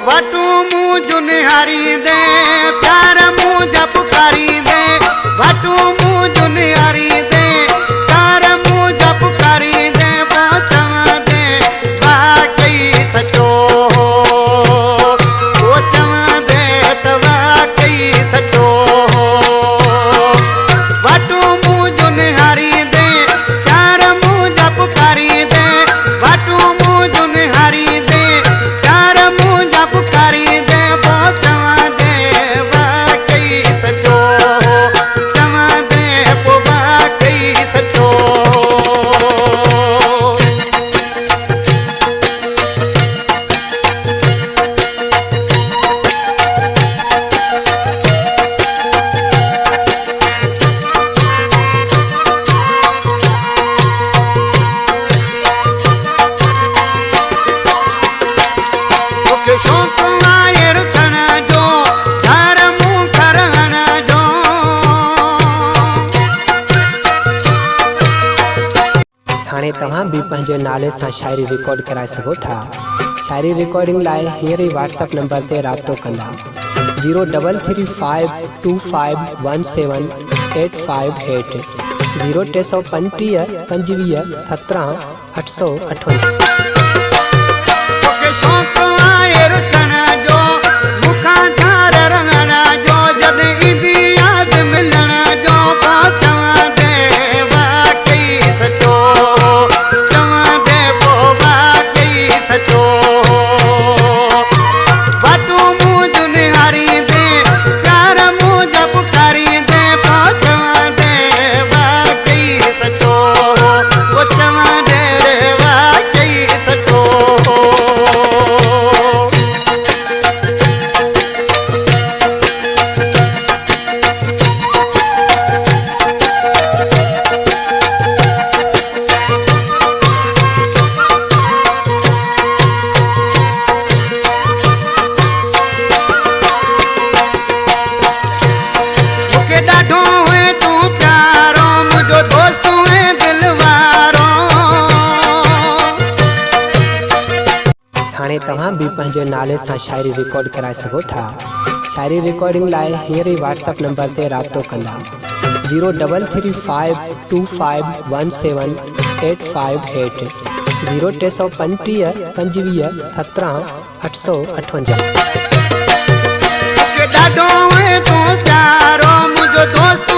वाटू मुझ निहारी दे प्यार मुझ पुकारी दे वाटू मुझ निहारी दे प्यार मुझ पुकारी दे चवा दे वाकई सचो वो चवा दे तो वाकई सचो वाटू मुझ निहारी दे प्यार मुझ पुकारी दे वाटू मुझ निहारी दे प्यार मुझ पुकारी दे चवा दे वाकई सचो चवा दे वाकई सचो। शौक आयर सण जो घर मुँह करहण जो हाणे तव्हां भी पंहिंजे नाले सां शायरी रिकॉर्ड कराए सघो था। शायरी रिकॉर्डिंग लाइ हींअर ई व्हाट्सएप नंबर ते राब्तो कंदा 03352178558 0335 25 17 858। शौक आयर सण जो मुखां धार रहण जो जद ईंदी याद मिलण जो चवा दे वाकई सचो चवा दे वाकई सचो वाटू मुझ निहारी दे प्यार मुझ पुकारी दे चवा दे वाकई सचो वो चवा दे वाकई सचो। ॾाढो हुए तू प्यारो मुझो दोस्त हुए दिलवारो। हाणे तव्हां भी पंहिंजे नाले सां शायरी रिकॉर्ड कराए सघो था। शायरी रिकॉर्डिंग लाइ हींअर ई व्हाट्सएप नंबर ते राब्तो कंदा 03352178558 0335 25 17 858। ॾाढो हुए तू प्यारो मुझो दोस्त